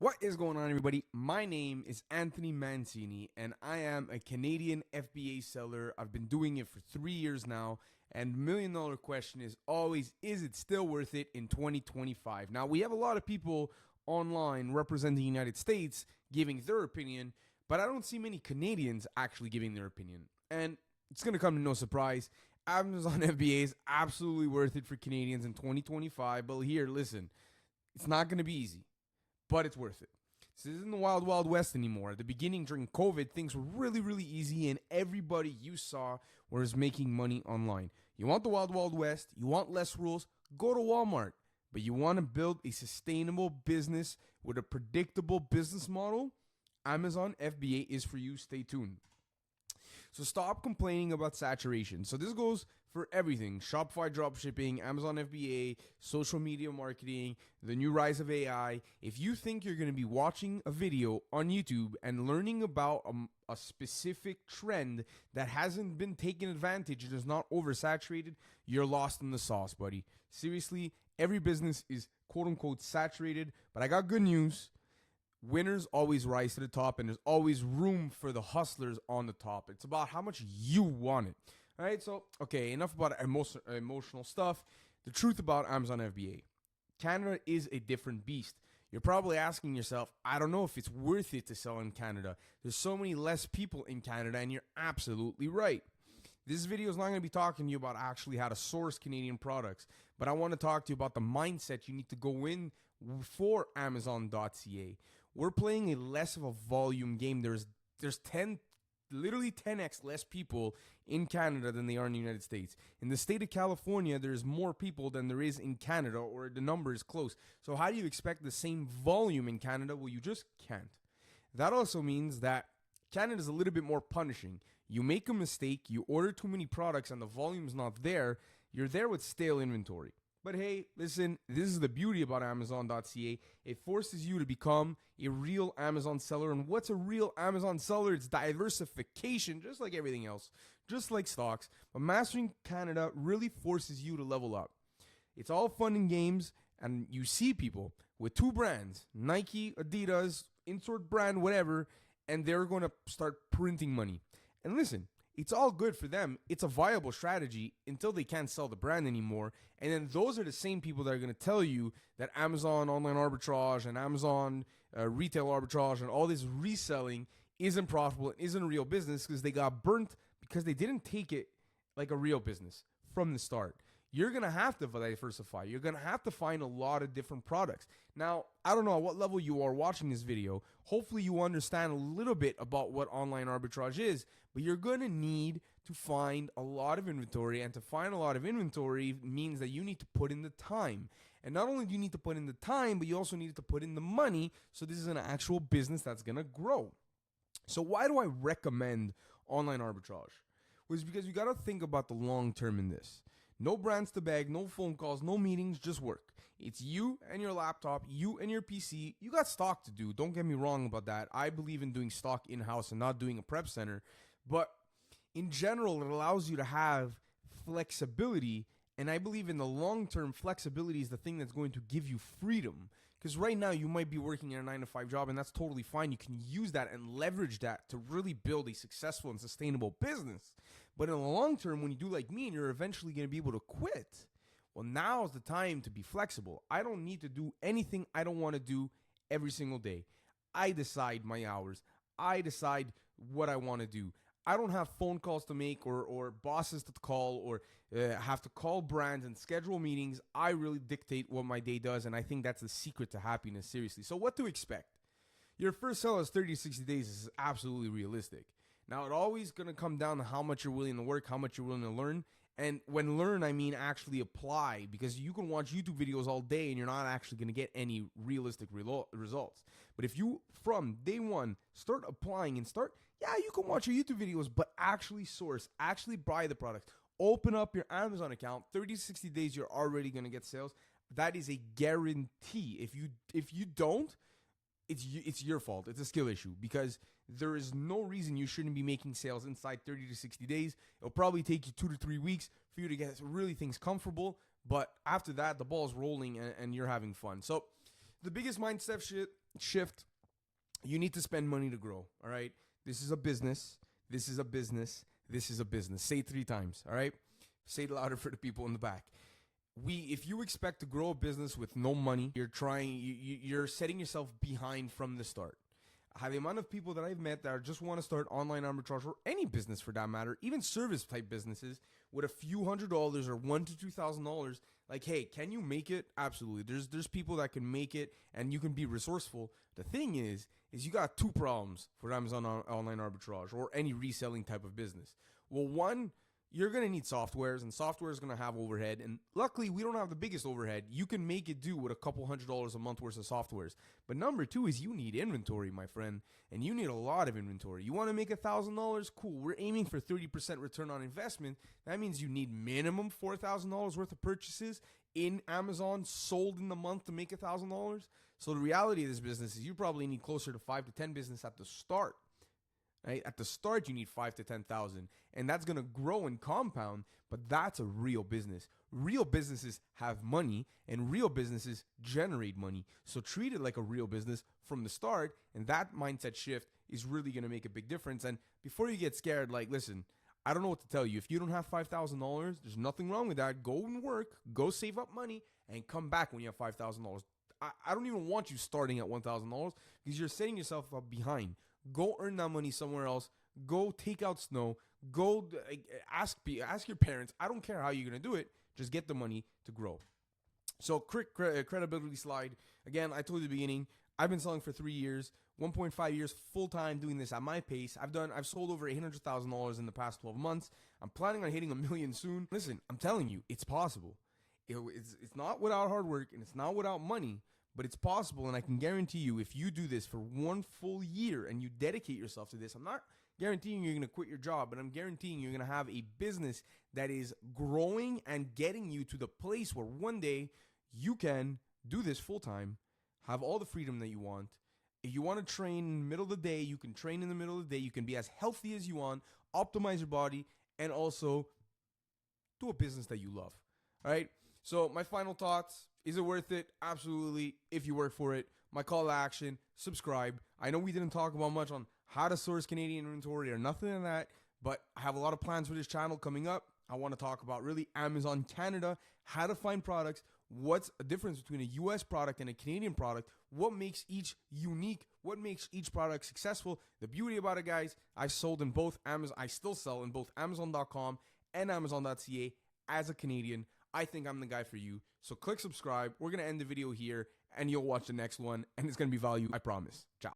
What is going on, everybody? My name is Anthony Mancini, and I am a Canadian FBA seller. I've been doing it for 3 years now, and $1,000,000 question is always, is it still worth it in 2025? Now, we have a lot of people online representing the United States giving their opinion, but I don't see many Canadians actually giving their opinion. And it's going to come to no surprise. Amazon FBA is absolutely worth it for Canadians in 2025, but here, listen, it's not going to be easy, but it's worth it. This isn't the wild, wild west anymore. At the beginning, during COVID, things were really, really easy, and everybody you saw was making money online. You want the wild, wild west, you want less rules, go to Walmart. But you want to build a sustainable business with a predictable business model? Amazon FBA is for you. Stay tuned. So stop complaining about saturation. So this goes for everything: Shopify dropshipping, Amazon FBA, social media marketing, the new rise of AI. If you think you're going to be watching a video on YouTube and learning about a specific trend that hasn't been taken advantage and is not oversaturated, you're lost in the sauce, buddy. Seriously, every business is quote unquote saturated, but I got good news. Winners always rise to the top, and there's always room for the hustlers on the top. It's about how much you want it. All right, so, okay, enough about emotional stuff. The truth about Amazon FBA. Canada is a different beast. You're probably asking yourself, I don't know if it's worth it to sell in Canada. There's so many less people in Canada, and you're absolutely right. This video is not going to be talking to you about actually how to source Canadian products, but I want to talk to you about the mindset you need to go in for Amazon.ca. We're playing a less of a volume game. There's literally 10x less people in Canada than they are in the United States. In the state of California, there's more people than there is in Canada, or the number is close. So how do you expect the same volume in Canada? Well, you just can't. That also means that Canada's a little bit more punishing. You make a mistake, you order too many products, and the volume's not there, you're there with stale inventory. But hey, listen, this is the beauty about Amazon.ca. It forces you to become a real Amazon seller. And what's a real Amazon seller? It's diversification, just like everything else, just like stocks. But mastering Canada really forces you to level up. It's all fun and games, and you see people with two brands, Nike, Adidas, insert brand, whatever, and they're going to start printing money. And listen, it's all good for them. It's a viable strategy until they can't sell the brand anymore. And then those are the same people that are going to tell you that Amazon online arbitrage and Amazon retail arbitrage and all this reselling isn't profitable and isn't a real business because they got burnt because they didn't take it like a real business from the start. You're going to have to diversify. You're going to have to find a lot of different products. Now, I don't know at what level you are watching this video. Hopefully you understand a little bit about what online arbitrage is, but you're going to need to find a lot of inventory, and to find a lot of inventory means that you need to put in the time. And not only do you need to put in the time, but you also need to put in the money, so this is an actual business that's going to grow. So why do I recommend online arbitrage? Well, it's because you got to think about the long term in this. No brands to beg, no phone calls, no meetings, just work. It's you and your laptop, you and your PC. You got stock to do. Don't get me wrong about that. I believe in doing stock in-house and not doing a prep center. But in general, it allows you to have flexibility. And I believe in the long term, flexibility is the thing that's going to give you freedom. Because right now you might be working in a 9-to-5 job, and that's totally fine. You can use that and leverage that to really build a successful and sustainable business. But in the long term, when you do like me and you're eventually going to be able to quit, well, now's the time to be flexible. I don't need to do anything I don't want to do every single day. I decide my hours. I decide what I want to do. I don't have phone calls to make or bosses to call or have to call brands and schedule meetings. I really dictate what my day does, and I think that's the secret to happiness, seriously. So what to expect? Your first sell is 30 to 60 days is absolutely realistic. Now, it's always going to come down to how much you're willing to work, how much you're willing to learn. And when learn, I mean actually apply, because you can watch YouTube videos all day and you're not actually going to get any realistic results. But if you, from day one, start applying and you can watch your YouTube videos, but actually source, actually buy the product, open up your Amazon account, 30 to 60 days, you're already going to get sales. That is a guarantee. If you don't, it's your fault. It's a skill issue, because there is no reason you shouldn't be making sales inside 30 to 60 days. It'll probably take you 2 to 3 weeks for you to get really things comfortable. But after that, the ball's rolling and you're having fun. So the biggest mindset shift shift, you need to spend money to grow. All right. This is a business. This is a business. This is a business. Say it 3 times. All right. Say it louder for the people in the back. If you expect to grow a business with no money, you're setting yourself behind from the start. The amount of people that I've met that just want to start online arbitrage or any business for that matter, even service type businesses with a few $100 or $1,000 to $2,000, like, hey, can you make it? Absolutely. There's people that can make it and you can be resourceful. The thing is you got 2 problems for Amazon online arbitrage or any reselling type of business. Well, one, you're going to need softwares, and software is going to have overhead. And luckily, we don't have the biggest overhead. You can make it do with a couple $100 a month worth of softwares. But number 2 is you need inventory, my friend, and you need a lot of inventory. You want to make $1,000? Cool. We're aiming for 30% return on investment. That means you need minimum $4,000 worth of purchases in Amazon sold in the month to make $1,000. So the reality of this business is you probably need closer to 5 to 10 business at the start. Right? At the start, you need 5 to 10,000, and that's going to grow and compound, but that's a real business. Real businesses have money, and real businesses generate money. So treat it like a real business from the start, and that mindset shift is really going to make a big difference. And before you get scared, like, listen, I don't know what to tell you. If you don't have $5,000, there's nothing wrong with that. Go and work, go save up money, and come back when you have $5,000. I don't even want you starting at $1,000 because you're setting yourself up behind. Go earn that money somewhere else. Go take out snow. Go ask your parents. I don't care how you're going to do it. Just get the money to grow. So quick credibility slide. Again, I told you at the beginning, I've been selling for 3 years, 1.5 years full-time doing this at my pace. I've sold over $800,000 in the past 12 months. I'm planning on hitting $1 million soon. Listen, I'm telling you, it's possible. It's not without hard work and it's not without money. But it's possible, and I can guarantee you, if you do this for 1 full year and you dedicate yourself to this, I'm not guaranteeing you're going to quit your job, but I'm guaranteeing you're going to have a business that is growing and getting you to the place where one day you can do this full time, have all the freedom that you want. If you want to train in the middle of the day, you can train in the middle of the day. You can be as healthy as you want, optimize your body, and also do a business that you love. All right? So my final thoughts. Is it worth it? Absolutely, if you work for it. My call to action, subscribe. I know we didn't talk about much on how to source Canadian inventory or nothing like that, but I have a lot of plans for this channel coming up. I want to talk about really Amazon Canada, how to find products, what's the difference between a US product and a Canadian product, what makes each unique, what makes each product successful. The beauty about it, guys, I've sold in both Amazon, I still sell in both Amazon.com and Amazon.ca as a Canadian. I think I'm the guy for you. So click subscribe. We're going to end the video here and you'll watch the next one and it's going to be value. I promise. Ciao.